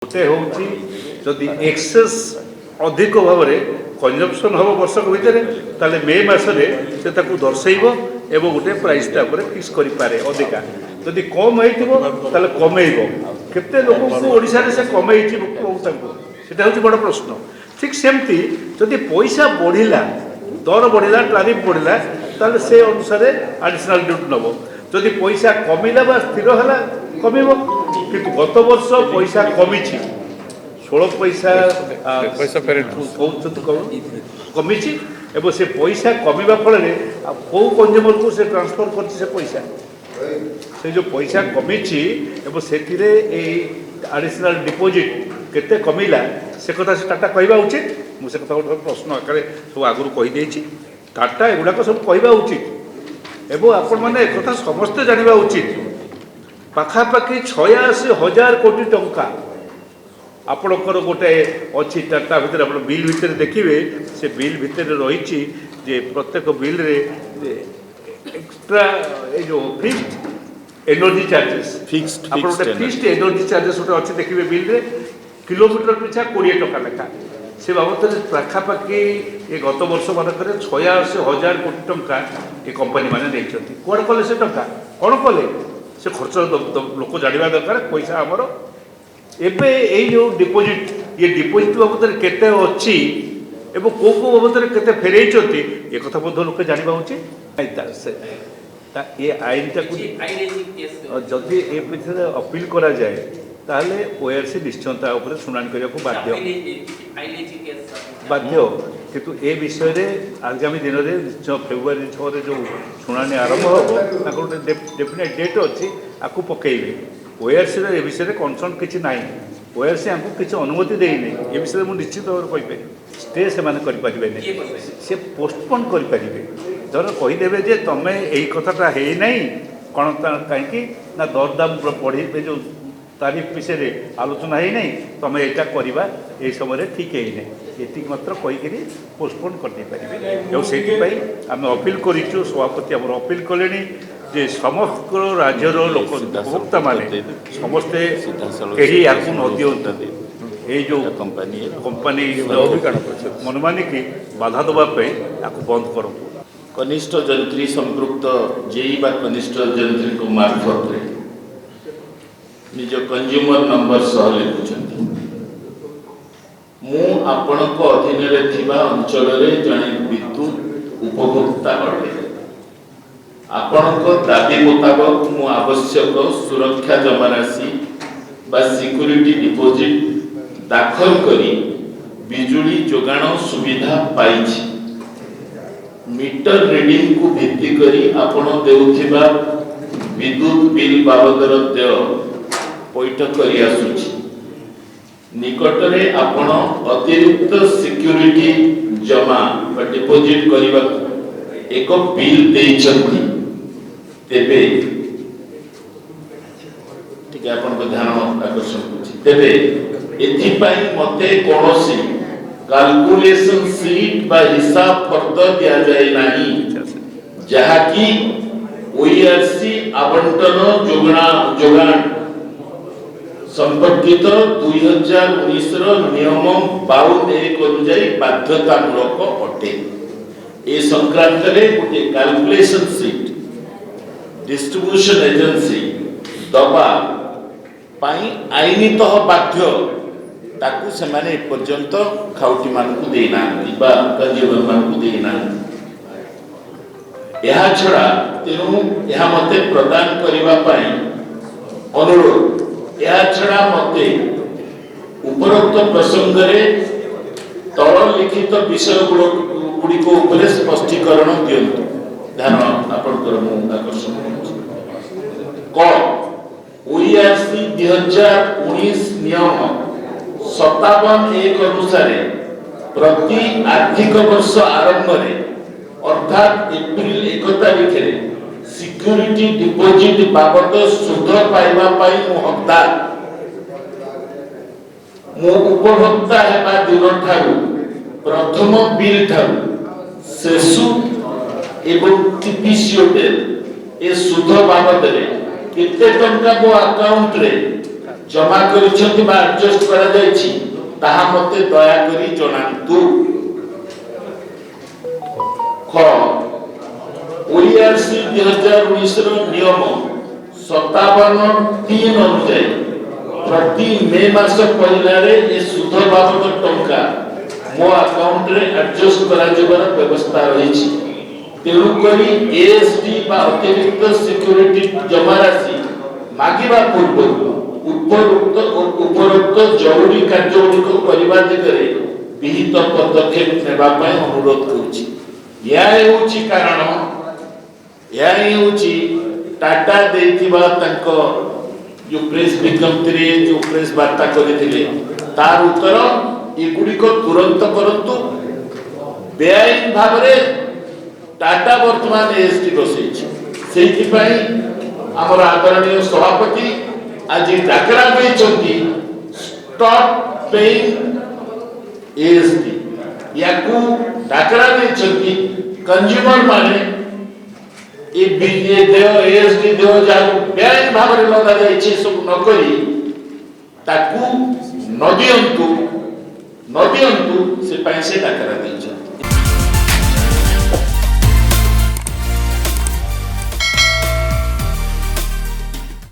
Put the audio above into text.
गोटे हूँ जदि एक्सेस अधिक भाव में कंजम्पशन हम वर्षक भितर ताले मे मसरे से दर्शेब एवं गोटे प्राइस फिक्स करें अधिका जदि कम होता कमेब केते लोक ओडिशा से कमे सेटा हूँ बड़ प्रश्न। ठीक सेमती जदि पैसा बढ़ला दर बढ़ला टारिफ बढ़ला ताले से अनुसार एडिशनल ड्यूटी नब जदि पैसा कमिला बा स्थिर है कमिब किंतु गत वर्ष पैसा कमी 16 पैसा कमी एवं से पैसा कमिबा फल कौ कंज्यूमर को से ट्रांसफर कर पैसा से जो पैसा कमी एवं से एडिशनल डिपोजिट केते कमिला से कथा से टाटा कहवा उचित मुझे कथा गोटे प्रश्न आकार सब आगुरी कहीदे टाटा एगुड़ाक सब कहवा उचित एवं आपण मैंने एक कथा समस्ते जानवा उचित पाखापाखि 86,000 कोटी टंका आपणकर गोटे अच्छी टाटा भितर आप बिल भितर देखिए से बिल भितर रही प्रत्येक बिल रे एक्स्ट्रा ये जो fixed energy charges fixed energy charges गोटे अच्छी देखिए बिल रे किलोमीटर पिछा 20 टका लेखा से बाबद पाखापाखि ये गत वर्ष मानक 86,000 कोटी टंका ये कंपनी मैंने कौन कले से टंका कौन कले से खर्च लोक जानवा दरकार पैसा आमर एबे ये जो डिपोजिट ये डिपोजिट बाबद केते अच्छी एवं कौ कौ बाबद केते फेरई ये कथा बोध लोक जानवा उचित ये आईन टाक जदि ए पिछले अपील करा जाए ताहले ओआरसी निश्चयता शुणाणी करने को बाध्य किंतु ए विषय रे आगामी दिन में निश्चय फेब्रुआरी 6 जो शुणाणी आरंभ हो गोटे डेफिनेट डेट अच्छी आपको पकड़े ओआरसी ए विषय कनसर्न किसी ना ओआरसी आमको किसी अनुमति देनी ए विषय मुझे निश्चित भाव कही स्टे से से पोस्टपोन करें धर कहीदेवे जे तुम्हें यही कथाटा है ना कौन कहीं ना दरदाम बढ़े जो तारीफ विषय आलोचना है नहीं तुम यहाँ करवा ये समय ठीक है नहीं ये मात्र कहीकि पोस्टपोन करदे पारे से आम अपील करूँ सभापति आम अपील कले जे समग्र राज्यर लोक उपभोक्ता माने समस्ते कहीं या न दिंतु ये जो कंपनी मनमानी की बाधा देवाई आपको बंद करूँ कनिष्ठ जंत्री संपृक्त जेई बा कनिष्ठ जंत्री को मार्फत निज कंज्यूमर नंबर सह लिखुं मु आपण अधीन अंचल जड़े विद्युत उपभोक्ता अटे आपण दाबी मुताबक मु आवश्यक सुरक्षा जमा राशि बा सिक्यूरिटी डिपोजिट दाखल करी बिजुली जोगाण सुविधा पाइछि मीटर रीडिंग को भित्ति करी आपण देउथिबा विद्युत बिल बाबदर देय पैठ करी आसुछि निकटरे आपण अतिरिक्त सिक्यूरिटी जमा बा डिपोजिट करबा एक बिल देइछथि तेबे ठीक है आपण को ध्यान आकर्षण करछि तेबे एथि पई मते कोनोसी कैलकुलेशन शीट बा हिसाब फर्द दिया जाय नाही जहा कि ओईआरसी आवंटन जोगाण संपर्कित 2019 नियम 52(1) अनुसार बाध्यतामूलक अटे ए संक्रांत रे गोटे कैलकुलेशन शीट डिस्ट्रीब्यूशन एजेंसी दबा पाई आईनीतः बाध्य ताकू से माने पर्यंत खाउटी मानकु देना बा कंज्यूमर मानकु देना यह छड़ा तेनु यह मते प्रदान करिबा पाई अनुरोध यह छड़ा मते उपरोक्त प्रसंग रे तल लिखित विषय गुड़ी को ऊपर स्पष्टीकरण दियंतु ध्यान आपनकर मु आकर्षण क ओईआरसी 2019 नियम 57(1) अनुसार प्रति आर्थिक वर्ष आरंभ रे अर्थात एप्रिल 1 तारिख रे सिक्यूरिटी डिपोजिट बाबद सुध पाइबा पाई मु हकदार मु उपभोक्ता हेबा दिन ठारू प्रथम बिल ठारू शेषु एवं टीपीसीओ ए सुध बाबद रे केते टंका मो अकाउंट रे जमा करिसेंति बा एडजस्ट करा जायछि ताहा मते दया करी जणांतु। ख ओईआरसी 2019 रो नियम 57(3) अनुसार प्रति मे मास पहिला रे ए सुध बाबद टंका मो अकाउंट रे एडजस्ट करा जबार व्यवस्था रहिछि। तेणु करी एएसडी बा अतिरिक्त सिक्योरिटी जमा राशि मागिबा पूर्व उपरोक्त जरूरी कार्यଗୁଡ଼ିକ କରିବା ଦିଗରେ विहित पदक्षेप नेबा ପାଇଁ अनुरोध କରୁଛି। या हेउछि कारण या हेउछि टाटा देथिबा तांको जो प्रेस विज्ञप्ति रे जो प्रेस वार्ता करथिले तार उत्तर एगुडी को तुरंत करंतु। बेआईन भाव रे टाटा वर्तमान एएसटी बसैछि सेहि पई हमर आदरणीय सभापति आज डाकरा देइछंती स्टॉप पेइंग एएसटी याकू डाकरा देइछंती कंज्यूमर माने ए देय एएसटी देय जा बेआईन भाव रे लगा जाइछि सब न करी ताकू न दियंतु से पई से डाकरा देइछंती।